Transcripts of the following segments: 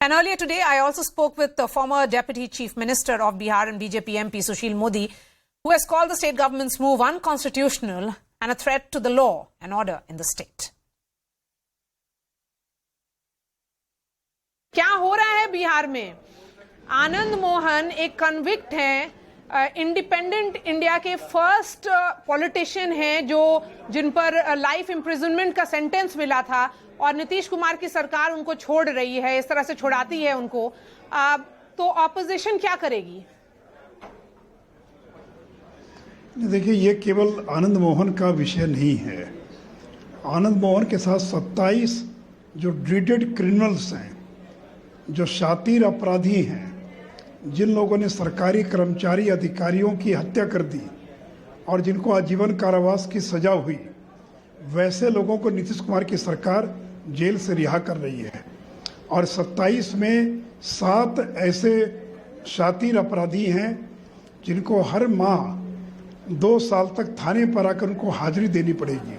And earlier today, I also spoke with the former Deputy Chief Minister of Bihar and BJP MP Sushil Modi, who has called the state government's move unconstitutional and a threat to the law and order in the state. क्या हो रहा है बिहार में? आनंद मोहन एक convict हैं, independent India के first politician हैं जिन पर लाइफ इम्प्रिजनमेंट का सेंटेंस मिला था और नीतीश कुमार की सरकार उनको छोड़ रही है, इस तरह से छुड़ाती है उनको, तो ऑपोजिशन क्या करेगी? देखिए, ये केवल आनंद मोहन का विषय नहीं है। आनंद मोहन के साथ 27 जो ड्रीडेड क्रिमिनल्स हैं, जो शातिर अपराधी हैं, जिन लोगों ने सरकारी कर्मचारी अधिकारियों की हत्या कर दी और जिनको आजीवन कारावास की सजा हुई, वैसे लोगों को नीतीश कुमार की सरकार जेल से रिहा कर रही है। और 27 में 7 ऐसे शातिर अपराधी हैं जिनको हर माह 2 साल तक थाने पर आकर उनको हाजिरी देनी पड़ेगी।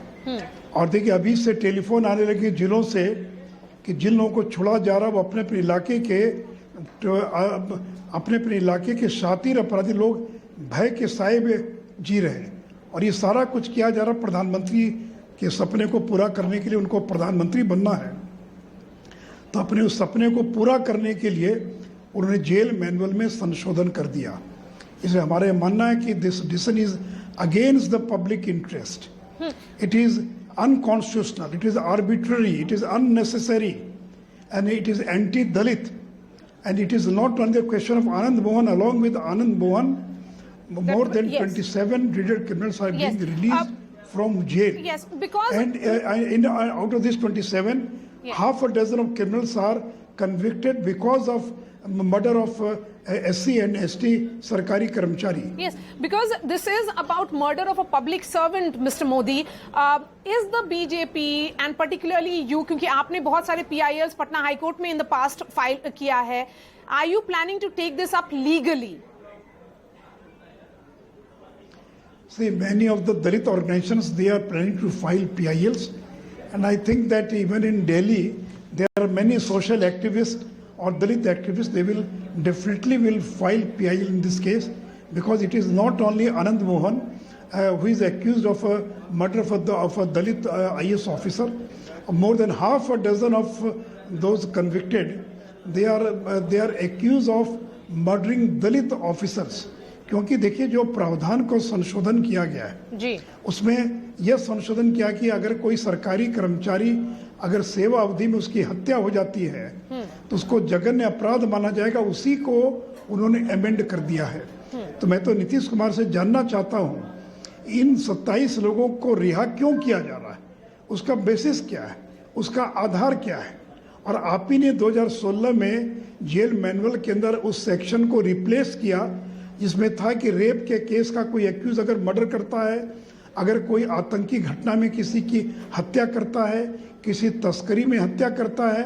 और देखिए, अभी से टेलीफोन आने लगे जिलों से कि जिन लोगों को छुड़ा जा रहा वो अपने अपने इलाके के शातिर अपराधी लोग भय के साए में जी रहे हैं। और ये सारा कुछ किया जा रहा प्रधानमंत्री के सपने को पूरा करने के लिए। उनको प्रधानमंत्री बनना है, तो अपने उस सपने को पूरा करने के लिए उन्होंने जेल मैनुअल में संशोधन कर दिया। इसलिए हमारे मानना है कि this decision is against the public interest, it is unconstitutional, it is arbitrary, it is unnecessary, and it is anti-Dalit. And it is not only the question of Anand Mohan. Along with Anand Mohan, more than 27 dreaded criminals are being released from jail. Yes, because... And out of these 27, half a dozen of criminals are convicted because of murder of SC and ST sarkari karmachari. Yes, because this is about murder of a public servant, Mr. Modi. Is the BJP and particularly you, क्योंकि आपने बहुत सारे PILs Patna high court में in the past file किया है, are you planning to take this up legally? See, many of the Dalit organizations, they are planning to file PILs, and I think that even in Delhi there are many social activists or Dalit activists. They will definitely file PIL in this case, because it is not only Anand Mohan who is accused of a murder of a Dalit IS officer. More than half a dozen of those convicted, they are accused of murdering Dalit officers. क्योंकि देखिए, जो प्रावधान को संशोधन किया गया है जी, उसमें यह संशोधन किया कि अगर कोई सरकारी कर्मचारी अगर सेवा अवधि में उसकी हत्या हो जाती है तो उसको जघन्य अपराध माना जाएगा। उसी को उन्होंने अमेंड कर दिया है। तो मैं तो नीतीश कुमार से जानना चाहता हूं, इन 27 लोगों को रिहा क्यों किया जा रहा है, उसका बेसिस क्या है, उसका आधार क्या है। और आप ही ने 2016 में जेल मैनुअल के अंदर उस सेक्शन को रिप्लेस किया जिसमें था कि रेप के केस का कोई एक्यूज अगर मर्डर करता है, अगर कोई आतंकी घटना में किसी की हत्या करता है, किसी तस्करी में हत्या करता है,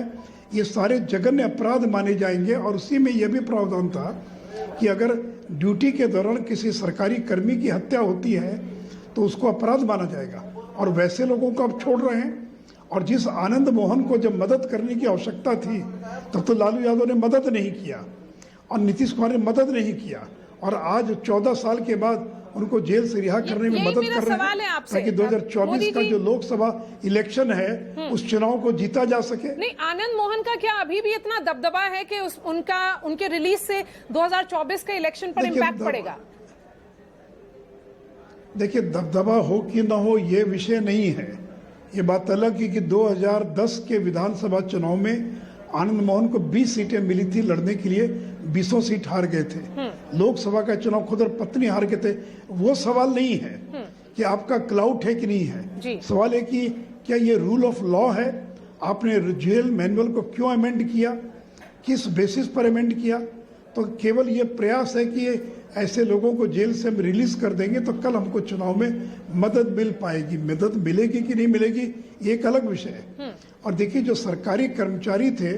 ये सारे जघन्य अपराध माने जाएंगे। और उसी में यह भी प्रावधान था कि अगर ड्यूटी के दौरान किसी सरकारी कर्मी की हत्या होती है तो उसको अपराध माना जाएगा। और वैसे लोगों को अब छोड़ रहे हैं। और जिस आनंद मोहन को जब मदद करने की आवश्यकता थी तब तो लालू यादव ने मदद नहीं किया और नीतीश कुमार ने मदद नहीं किया, और आज 14 साल के बाद उनको जेल से रिहा करने में मदद कर रहे हैं ताकि 2024 का जो लोकसभा इलेक्शन है उस चुनाव को जीता जा सके। नहीं, आनंद मोहन का क्या अभी भी इतना दबदबा है कि उनके रिलीज से 2024 के इलेक्शन पर इम्पैक्ट पड़ेगा? देखिए, दबदबा हो कि ना हो ये विषय नहीं है। ये बात अलग है कि 2010 के विधानसभा चुनाव में आनंद मोहन को 20 सीटें मिली थी लड़ने के लिए, 20 सीट हार गए थे। लोकसभा का चुनाव खुद और पत्नी हार गए थे। वो सवाल नहीं है कि आपका क्लाउट है कि नहीं है, सवाल है कि क्या ये रूल ऑफ लॉ है। आपने जेल मैनुअल को क्यों अमेंड किया, किस बेसिस पर अमेंड किया। तो केवल ये प्रयास है कि ऐसे लोगों को जेल से हम रिलीज कर देंगे तो कल हमको चुनाव में मदद मिल पाएगी। मदद मिलेगी कि नहीं मिलेगी ये एक अलग विषय है। और देखिए, जो सरकारी कर्मचारी थे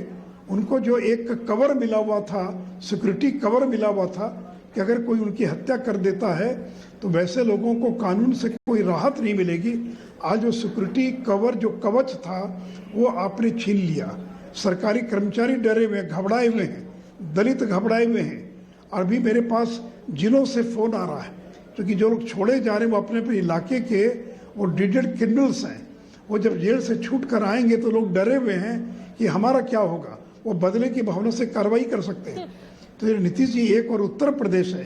उनको जो एक कवर मिला हुआ था, सिक्योरिटी कवर मिला हुआ था कि अगर कोई उनकी हत्या कर देता है तो वैसे लोगों को कानून से कोई राहत नहीं मिलेगी। आज वो सिक्योरिटी कवर जो कवच था वो आपने छीन लिया। सरकारी कर्मचारी डरे हुए हैं, घबराए हुए हैं, दलित घबराए हुए हैं। और अभी मेरे पास जिलों से फ़ोन आ रहा है, क्योंकि जो लोग छोड़े जा रहे हैं वो अपने अपने इलाके के वो डिडेड क्रिमिनल्स हैं। वो जब जेल से छूट कर आएंगे तो लोग डरे हुए हैं कि हमारा क्या होगा, वो बदले की भावना से कार्रवाई कर सकते हैं। तो ये नीतीश जी एक और उत्तर प्रदेश है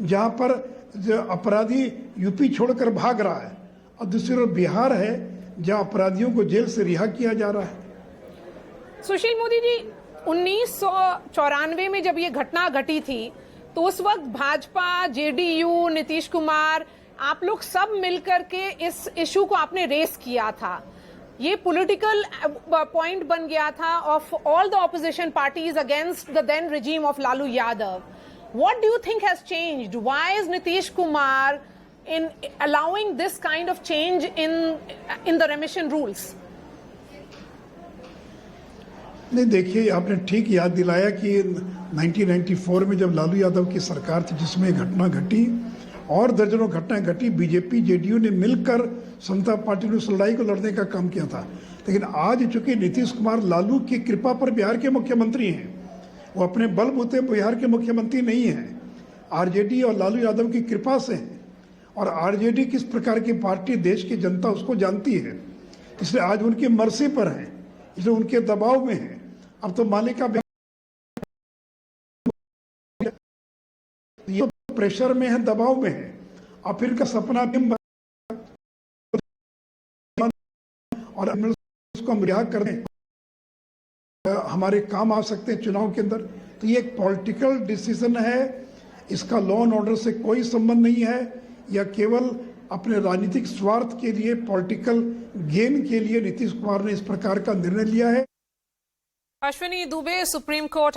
जहाँ पर जो अपराधी यूपी छोड़कर भाग रहा है, और दूसरी ओर बिहार है जहाँ अपराधियों को जेल से रिहा किया जा रहा है। सुशील मोदी जी, 1994 में जब ये घटना घटी थी तो उस वक्त भाजपा, जेडीयू, नीतीश कुमार, आप लोग सब मिलकर के इस इशू को आपने रेस किया था। ये पॉलिटिकल पॉइंट बन गया था of all the opposition parties against the then regime of Lalu Yadav. What do you think has changed? Why is Nitish Kumar in allowing this kind of change in the remission rules? नहीं, देखिए, आपने ठीक याद दिलाया कि 1994 में जब लालू यादव की सरकार थी जिसमें घटना घटी और दर्जनों घटनाएं घटी, बीजेपी जेडीयू ने मिलकर समता पार्टी ने उस लड़ाई को लड़ने का काम किया था। लेकिन आज चूंकि नीतीश कुमार लालू की कृपा पर बिहार के मुख्यमंत्री हैं, वो अपने बलबूते बिहार के मुख्यमंत्री नहीं हैं, आरजेडी और लालू यादव की कृपा से हैं। और आरजेडी किस प्रकार की पार्टी देश की जनता उसको जानती है, इसलिए आज उनकी मर्जी पर है, इसलिए उनके दबाव में है। अब तो मालिका ये प्रेशर में है, दबाव में है, और फिर का सपना और उसको हम रिहा कर दें, हमारे काम आ सकते हैं चुनाव के अंदर। तो ये एक पॉलिटिकल डिसीजन है, इसका लॉ एंड ऑर्डर से कोई संबंध नहीं है, या केवल अपने राजनीतिक स्वार्थ के लिए, पॉलिटिकल गेन के लिए नीतीश कुमार ने इस प्रकार का निर्णय लिया है। Ashwini Dubey, supreme court